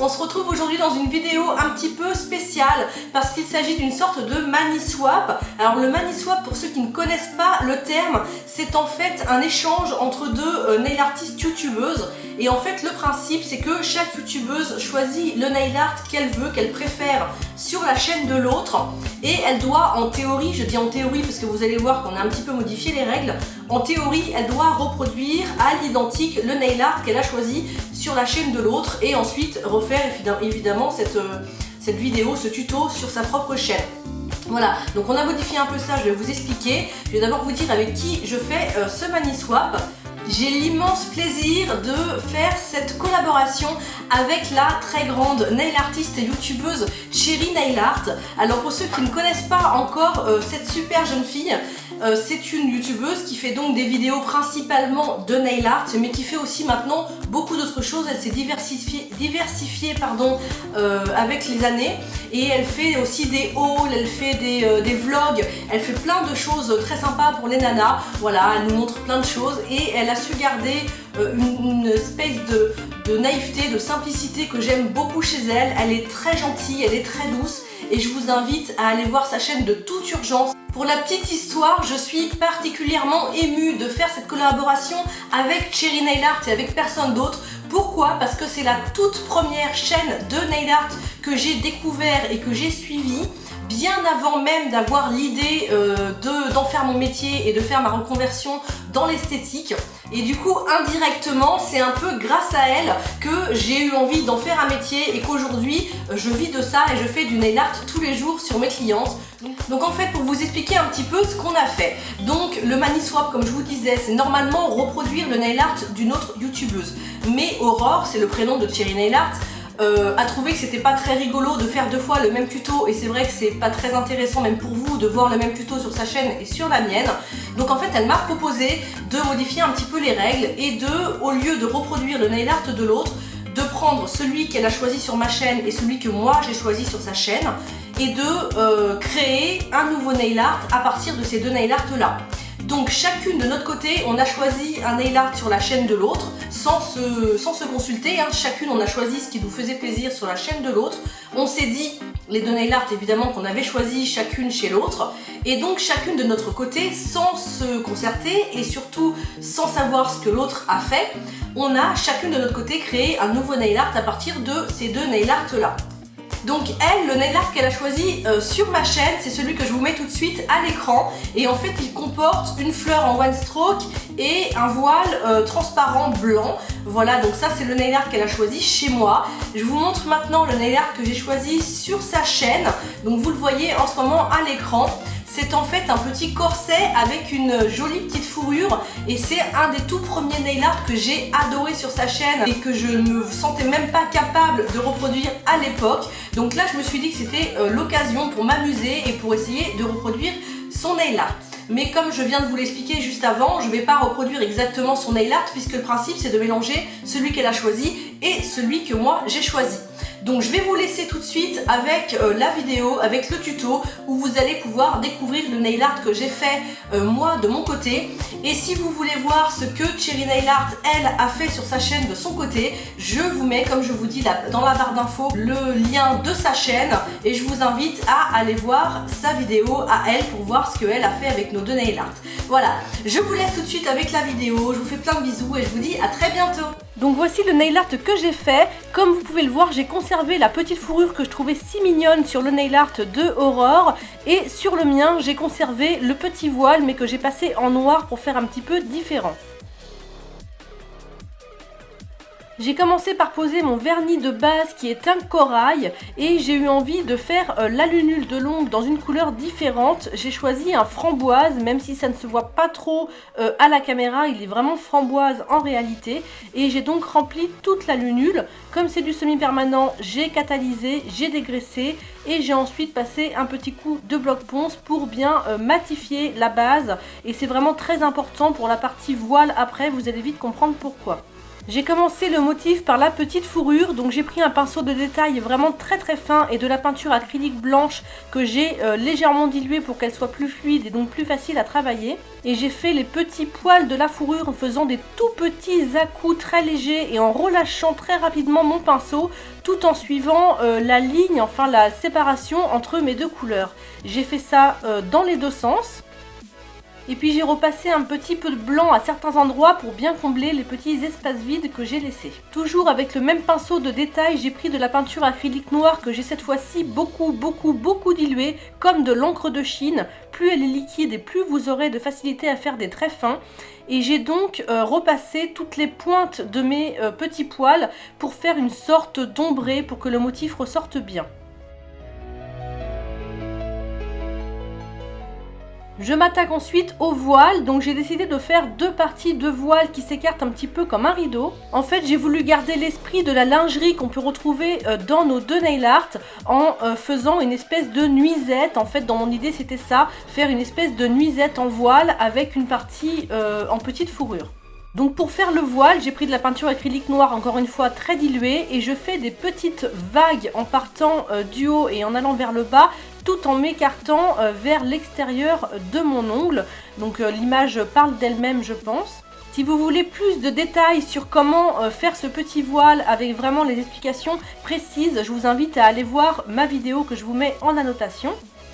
on se retrouve aujourd'hui dans une vidéo un petit peu spéciale parce qu'il s'agit d'une sorte de mani swap. Alors le mani swap, pour ceux qui ne connaissent pas le terme, c'est en fait un échange entre deux nail artistes youtubeuses. Et en fait le principe c'est que chaque youtubeuse choisit le nail art qu'elle veut, qu'elle préfère sur la chaîne de l'autre, et elle doit en théorie, je dis en théorie parce que vous allez voir qu'on a un petit peu modifié les règles, en théorie elle doit reproduire à l'identique le nail art qu'elle a choisi sur la chaîne de l'autre et ensuite refaire évidemment cette vidéo, ce tuto sur sa propre chaîne. Voilà, donc on a modifié un peu ça, je vais vous expliquer. Je vais d'abord vous dire avec qui je fais ce mani swap. J'ai l'immense plaisir de faire cette collaboration avec la très grande nail artiste et youtubeuse Cherry Nail Art. Alors pour ceux qui ne connaissent pas encore cette super jeune fille, c'est une youtubeuse qui fait donc des vidéos principalement de nail art, mais qui fait aussi maintenant beaucoup d'autres choses. Elle s'est diversifiée avec les années, et elle fait aussi des hauls, elle fait des vlogs, elle fait plein de choses très sympas pour les nanas. Voilà, elle nous montre plein de choses et elle a su garder une espèce de naïveté, de simplicité que j'aime beaucoup chez elle. Elle est très gentille, elle est très douce et je vous invite à aller voir sa chaîne de toute urgence. Pour la petite histoire, je suis particulièrement émue de faire cette collaboration avec Cherry Nail Art et avec personne d'autre. Pourquoi? Parce que c'est la toute première chaîne de nail art que j'ai découvert et que j'ai suivie, bien avant même d'avoir l'idée d'en faire mon métier et de faire ma reconversion dans l'esthétique. Et du coup, indirectement, c'est un peu grâce à elle que j'ai eu envie d'en faire un métier et qu'aujourd'hui, je vis de ça et je fais du nail art tous les jours sur mes clientes. Donc en fait, pour vous expliquer un petit peu ce qu'on a fait. Donc le mani swap, comme je vous disais, c'est normalement reproduire le nail art d'une autre youtubeuse. Mais Aurore, c'est le prénom de Cherry Nail Art, a trouvé que c'était pas très rigolo de faire deux fois le même tuto, et c'est vrai que c'est pas très intéressant même pour vous de voir le même tuto sur sa chaîne et sur la mienne. Donc en fait elle m'a proposé de modifier un petit peu les règles et au lieu de reproduire le nail art de l'autre, de prendre celui qu'elle a choisi sur ma chaîne et celui que moi j'ai choisi sur sa chaîne et de créer un nouveau nail art à partir de ces deux nail art là. Donc chacune de notre côté, on a choisi un nail art sur la chaîne de l'autre sans se consulter, hein. Chacune on a choisi ce qui nous faisait plaisir sur la chaîne de l'autre. On s'est dit les deux nail art évidemment qu'on avait choisi chacune chez l'autre, et donc chacune de notre côté, sans se concerter et surtout sans savoir ce que l'autre a fait, on a chacune de notre côté créé un nouveau nail art à partir de ces deux nail art là. Donc elle, le nail art qu'elle a choisi sur ma chaîne, c'est celui que je vous mets tout de suite à l'écran, et en fait il comporte une fleur en one stroke et un voile transparent blanc. Voilà, donc ça c'est le nail art qu'elle a choisi chez moi. Je vous montre maintenant le nail art que j'ai choisi sur sa chaîne. Donc vous le voyez en ce moment à l'écran. C'est en fait un petit corset avec une jolie petite fourrure, et c'est un des tout premiers nail art que j'ai adoré sur sa chaîne et que je ne me sentais même pas capable de reproduire à l'époque. Donc là je me suis dit que c'était l'occasion pour m'amuser et pour essayer de reproduire son nail art. Mais comme je viens de vous l'expliquer juste avant, je ne vais pas reproduire exactement son nail art puisque le principe c'est de mélanger celui qu'elle a choisi et celui que moi j'ai choisi. Donc je vais vous laisser tout de suite avec la vidéo, avec le tuto où vous allez pouvoir découvrir le nail art que j'ai fait moi de mon côté. Et si vous voulez voir ce que Cherry Nail Art elle a fait sur sa chaîne de son côté, je vous mets, comme je vous dis dans la barre d'infos, le lien de sa chaîne, et je vous invite à aller voir sa vidéo à elle pour voir ce qu'elle a fait avec nos deux nail art. Voilà, je vous laisse tout de suite avec la vidéo, je vous fais plein de bisous et je vous dis à très bientôt. Donc voici le nail art que j'ai fait. Comme vous pouvez le voir, j'ai conservé la petite fourrure que je trouvais si mignonne sur le nail art de Aurore, et sur le mien j'ai conservé le petit voile mais que j'ai passé en noir pour faire un petit peu différent. J'ai commencé par poser mon vernis de base qui est un corail, et j'ai eu envie de faire la lunule de l'ongle dans une couleur différente. J'ai choisi un framboise, même si ça ne se voit pas trop à la caméra, il est vraiment framboise en réalité. Et j'ai donc rempli toute la lunule. Comme c'est du semi-permanent, j'ai catalysé, j'ai dégraissé et j'ai ensuite passé un petit coup de bloc ponce pour bien matifier la base. Et c'est vraiment très important pour la partie voile après, vous allez vite comprendre pourquoi. J'ai commencé le motif par la petite fourrure, donc j'ai pris un pinceau de détail vraiment très fin et de la peinture acrylique blanche que j'ai légèrement diluée pour qu'elle soit plus fluide et donc plus facile à travailler. Et j'ai fait les petits poils de la fourrure en faisant des tout petits à-coups très légers et en relâchant très rapidement mon pinceau tout en suivant la ligne, enfin la séparation entre mes deux couleurs. J'ai fait ça dans les deux sens. Et puis j'ai repassé un petit peu de blanc à certains endroits pour bien combler les petits espaces vides que j'ai laissés. Toujours avec le même pinceau de détail, j'ai pris de la peinture acrylique noire que j'ai cette fois-ci beaucoup diluée, comme de l'encre de Chine. Plus elle est liquide et plus vous aurez de facilité à faire des traits fins. Et j'ai donc repassé toutes les pointes de mes petits poils pour faire une sorte d'ombré pour que le motif ressorte bien. Je m'attaque ensuite au voile, donc j'ai décidé de faire deux parties de voile qui s'écartent un petit peu comme un rideau. En fait, j'ai voulu garder l'esprit de la lingerie qu'on peut retrouver dans nos deux nail art en faisant une espèce de nuisette. En fait, dans mon idée, c'était ça, faire une espèce de nuisette en voile avec une partie en petite fourrure. Donc pour faire le voile, j'ai pris de la peinture acrylique noire, encore une fois très diluée, et je fais des petites vagues en partant du haut et en allant vers le bas, tout en m'écartant vers l'extérieur de mon ongle. Donc l'image parle d'elle-même, je pense. Si vous voulez plus de détails sur comment faire ce petit voile avec vraiment les explications précises, je vous invite à aller voir ma vidéo que je vous mets en annotation.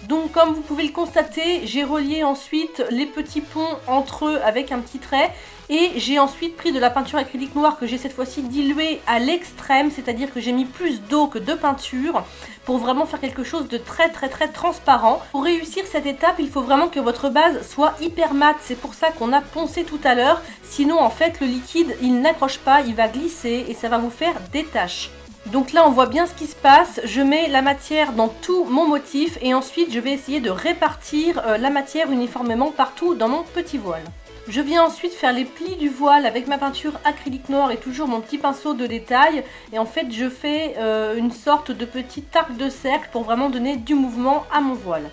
Donc comme vous pouvez le constater, j'ai relié ensuite les petits ponts entre eux avec un petit trait et j'ai ensuite pris de la peinture acrylique noire que j'ai cette fois-ci diluée à l'extrême, c'est-à-dire que j'ai mis plus d'eau que de peinture pour vraiment faire quelque chose de très transparent. Pour réussir cette étape, il faut vraiment que votre base soit hyper mate, c'est pour ça qu'on a poncé tout à l'heure, sinon en fait le liquide il n'accroche pas, il va glisser et ça va vous faire des taches. Donc là on voit bien ce qui se passe, je mets la matière dans tout mon motif et ensuite je vais essayer de répartir la matière uniformément partout dans mon petit voile. Je viens ensuite faire les plis du voile avec ma peinture acrylique noire et toujours mon petit pinceau de détail. Et en fait je fais une sorte de petit arc de cercle pour vraiment donner du mouvement à mon voile.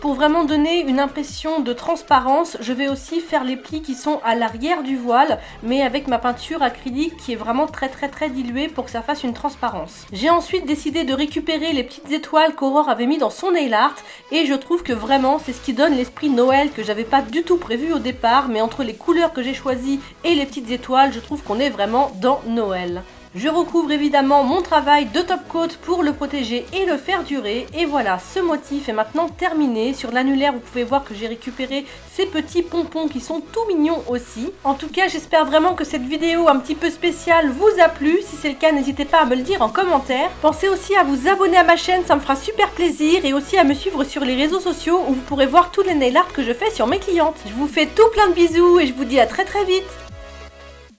Pour vraiment donner une impression de transparence, je vais aussi faire les plis qui sont à l'arrière du voile, mais avec ma peinture acrylique qui est vraiment très diluée pour que ça fasse une transparence. J'ai ensuite décidé de récupérer les petites étoiles qu'Aurore avait mis dans son nail art, et je trouve que vraiment c'est ce qui donne l'esprit Noël que j'avais pas du tout prévu au départ, mais entre les couleurs que j'ai choisies et les petites étoiles, je trouve qu'on est vraiment dans Noël. Je recouvre évidemment mon travail de top coat pour le protéger et le faire durer. Et voilà, ce motif est maintenant terminé. Sur l'annulaire, vous pouvez voir que j'ai récupéré ces petits pompons qui sont tout mignons aussi. En tout cas, j'espère vraiment que cette vidéo un petit peu spéciale vous a plu. Si c'est le cas, n'hésitez pas à me le dire en commentaire. Pensez aussi à vous abonner à ma chaîne, ça me fera super plaisir. Et aussi à me suivre sur les réseaux sociaux où vous pourrez voir tous les nail art que je fais sur mes clientes. Je vous fais tout plein de bisous et je vous dis à très vite.